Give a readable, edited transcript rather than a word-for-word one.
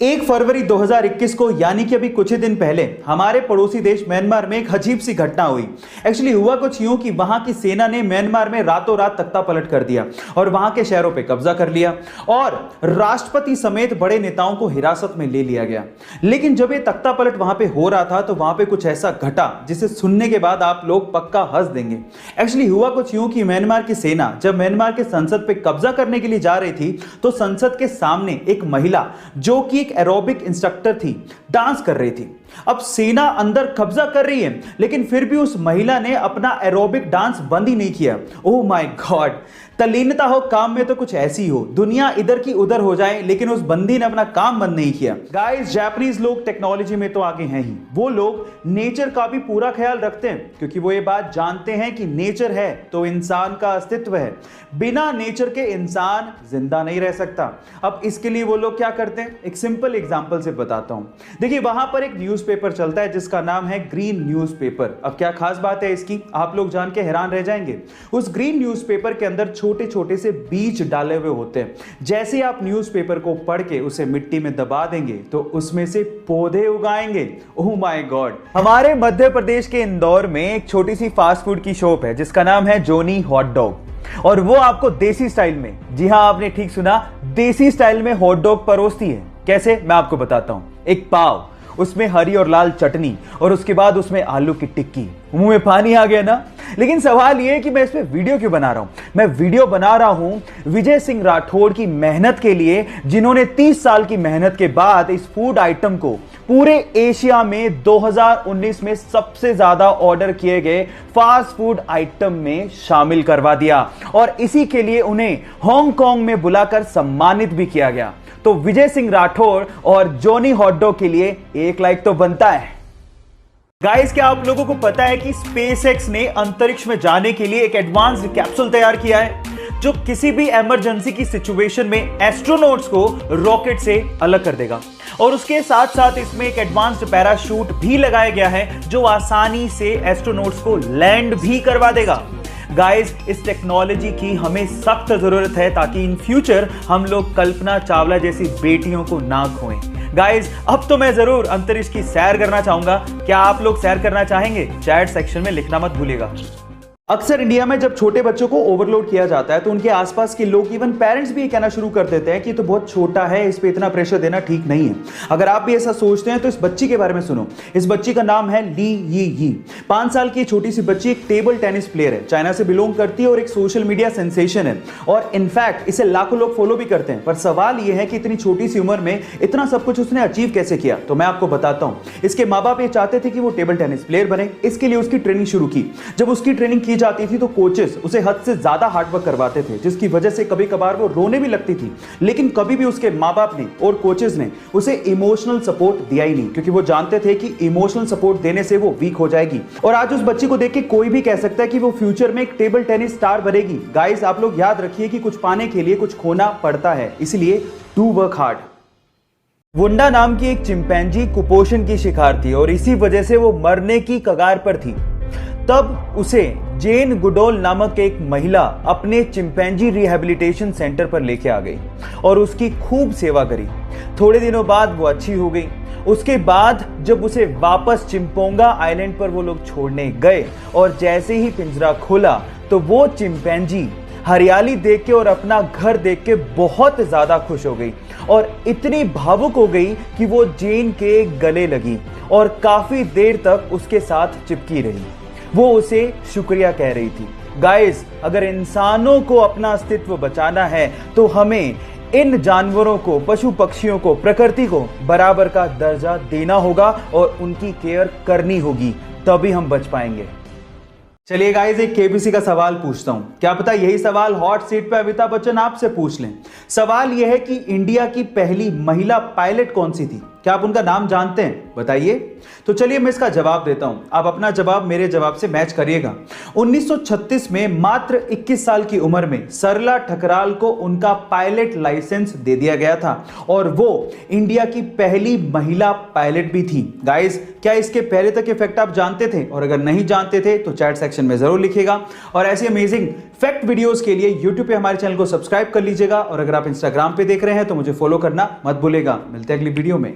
1 फरवरी 2021 को यानी कि अभी कुछ ही दिन पहले हमारे पड़ोसी देश म्यांमार में एक अजीब सी घटना हुई। एक्चुअली हुआ कुछ यूं कि वहां की सेना ने म्यांमार में रातों रात तख्ता पलट कर दिया और वहां के शहरों पे कब्जा कर लिया और राष्ट्रपति समेत बड़े नेताओं को हिरासत में ले लिया गया। लेकिन जब ये तख्ता पलट वहां पे हो रहा था तो वहां पे कुछ ऐसा घटा जिसे सुनने के बाद आप लोग पक्का हंस देंगे। एक्चुअली हुआ कुछ यूं कि म्यांमार की सेना जब म्यांमार के संसद पे कब्जा करने के लिए जा रही थी तो संसद के सामने एक महिला जो कि एक एरोबिक इंस्ट्रक्टर थी, डांस कर रही थी। अब सेना अंदर कब्जा कर रही है लेकिन फिर भी उस महिला ने अपना एरोबिक डांस बंद ही नहीं किया। ओह माय गॉड, तल्लीनता हो काम में तो कुछ ऐसी हो, दुनिया इधर की उधर हो जाए लेकिन उस बंदी ने अपना काम बंद नहीं किया। गाइस, जापानीज लोग टेक्नोलॉजी में तो आगे हैं ही, वो लोग नेचर का भी पूरा ख्याल रखते हैं क्योंकि वो ये बात जानते हैं कि नेचर है तो इंसान का अस्तित्व है, बिना नेचर के इंसान जिंदा नहीं रह सकता। अब इसके लिए वो लोग क्या करते हैं, एक सिंपल एग्जांपल से बताता हूं। देखिए, वहां पर एक न्यूज़पेपर चलता है जिसका नाम है ग्रीन न्यूज़पेपर। अब क्या खास बात है इसकी, आप लोग जान के हैरान रह जाएंगे। उस ग्रीन न्यूज़पेपर के अंदर छोटे छोटे से बीज डाले हुए होते हैं। जैसे आप न्यूज़पेपर को पढ़ के उसे मिट्टी में दबा देंगे तो उसमें से पौधे उगाएंगे। Oh my God. हमारे मध्य प्रदेश के इंदौर में एक छोटी सी फास्ट फूड की शॉप है जिसका नाम है जोनी हॉट डॉग और वो आपको देसी स्टाइल में, जी हां आपने ठीक सुना, देसी स्टाइल में हॉट डॉग परोसती है। कैसे, मैं आपको बताता हूं। एक पाव, उसमें हरी और लाल चटनी और उसके बाद उसमें आलू की टिक्की। मुंह में पानी आ गया ना। लेकिन सवाल यह है कि मैं इस पे वीडियो क्यों बना रहा हूं। मैं वीडियो बना रहा हूं विजय सिंह राठौड़ की मेहनत के लिए, जिन्होंने 30 साल की मेहनत के बाद इस फूड आइटम को पूरे एशिया में 2019 में सबसे ज्यादा ऑर्डर किए गए फास्ट फूड आइटम में शामिल करवा दिया और इसी के लिए उन्हें हांगकांग में बुलाकर सम्मानित भी किया गया। तो विजय सिंह राठौड़ और जोनी हॉट डॉग के लिए एक लाइक तो बनता है। गाइस, क्या आप लोगों को पता है कि स्पेसएक्स ने अंतरिक्ष में जाने के लिए एक एडवांस्ड कैप्सूल तैयार किया है जो किसी भी इमरजेंसी की सिचुएशन में एस्ट्रोनॉट्स को रॉकेट से अलग कर देगा और उसके साथ साथ इसमें एक एडवांस्ड पैराशूट भी लगाया गया है जो आसानी से एस्ट्रोनॉट्स को लैंड भी करवा देगा। गाइस, इस टेक्नोलॉजी की हमें सख्त जरूरत है ताकि इन फ्यूचर हम लोग कल्पना चावला जैसी बेटियों को ना खोएं। गाइस, अब तो मैं जरूर अंतरिक्ष की सैर करना चाहूंगा। क्या आप लोग सैर करना चाहेंगे? चैट सेक्शन में लिखना मत भूलिएगा। अक्सर इंडिया में जब छोटे बच्चों को ओवरलोड किया जाता है तो उनके आसपास के लोग, इवन पेरेंट्स भी ये कहना शुरू कर देते हैं कि तो बहुत छोटा है, इस पे इतना प्रेशर देना ठीक नहीं है। अगर आप भी ऐसा सोचते हैं तो इस बच्ची के बारे में सुनो। इस बच्ची का नाम है ली यी। 5 साल की छोटी सी बच्ची एक टेबल टेनिस प्लेयर है, चाइना से बिलोंग करती है और एक सोशल मीडिया सेंसेशन है और इनफैक्ट इसे लाखों लोग फॉलो भी करते हैं। पर सवाल यह है कि इतनी छोटी सी उम्र में इतना सब कुछ उसने अचीव कैसे किया। तो मैं आपको बताता हूं। इसके माँ बाप ये चाहते थे कि वो टेबल टेनिस प्लेयर बने, इसके लिए उसकी ट्रेनिंग शुरू की। जब उसकी ट्रेनिंग की जाती थी तो कोचेस उसे हद से ज्यादा हार्डवर्क करवाते थे जिसकी वजह से कभी कभार वो रोने भी लगती थी। लेकिन कभी भी उसके माँ बाप ने और कोचेस ने उसे इमोशनल सपोर्ट दिया ही नहीं क्योंकि वो जानते थे कि इमोशनल सपोर्ट देने से वो वीक हो जाएगी। और आज उस बच्ची को देख के कोई भी कह सकता है कि वो फ्यूचर में एक टेबल टेनिस स्टार बनेगी। गाइस, आप लोग याद रखिए कि कुछ पाने के लिए कुछ खोना पड़ता है, इसलिए डू वर्क हार्ड। वुंडा नाम की एक चिंपैंजी कुपोषण की शिकार थी और इसी वजह से वो मरने की कगार पर थी। तब उसे जेन गुडोल नामक एक महिला अपने चिंपैंजी रिहैबिलिटेशन सेंटर पर लेके आ गई और उसकी खूब सेवा करी। थोड़े दिनों बाद वो अच्छी हो गई। उसके बाद जब उसे वापस चिंपोंगा आइलैंड पर वो लोग छोड़ने गए और जैसे ही पिंजरा खोला तो वो चिंपैंजी हरियाली देख के और अपना घर देख के बहुत ज्यादा खुश हो गई और इतनी भावुक हो गई कि वो जेन के गले लगी और काफी देर तक उसके साथ चिपकी रही। वो उसे शुक्रिया कह रही थी। गाइस, अगर इंसानों को अपना अस्तित्व बचाना है तो हमें इन जानवरों को, पशु पक्षियों को, प्रकृति को बराबर का दर्जा देना होगा और उनकी केयर करनी होगी, तभी हम बच पाएंगे। चलिए गाइस, एक केबीसी का सवाल पूछता हूं। क्या पता यही सवाल हॉट सीट पे अमिताभ बच्चन आपसे पूछ लें। सवाल यह है कि इंडिया की पहली महिला पायलट कौन सी थी? क्या आप उनका नाम जानते हैं? बताइए। तो चलिए मैं इसका जवाब देता हूं, आप अपना जवाब मेरे जवाब से मैच करिएगा। 1936 में मात्र 21 साल की उम्र में सरला ठकराल को उनका पायलट लाइसेंस दे दिया गया था और वो इंडिया की पहली महिला पायलट भी थी। गाइस, क्या इसके पहले तक ये फैक्ट आप जानते थे? और अगर नहीं जानते थे तो चैट सेक्शन में जरूर लिखिएगा और ऐसी अमेजिंग फैक्ट वीडियोस के लिए यूट्यूब पे हमारे चैनल को सब्सक्राइब कर लीजिएगा और अगर आप इंस्टाग्राम पे देख रहे हैं तो मुझे फॉलो करना मत भूलेगा। मिलते हैं अगली वीडियो में।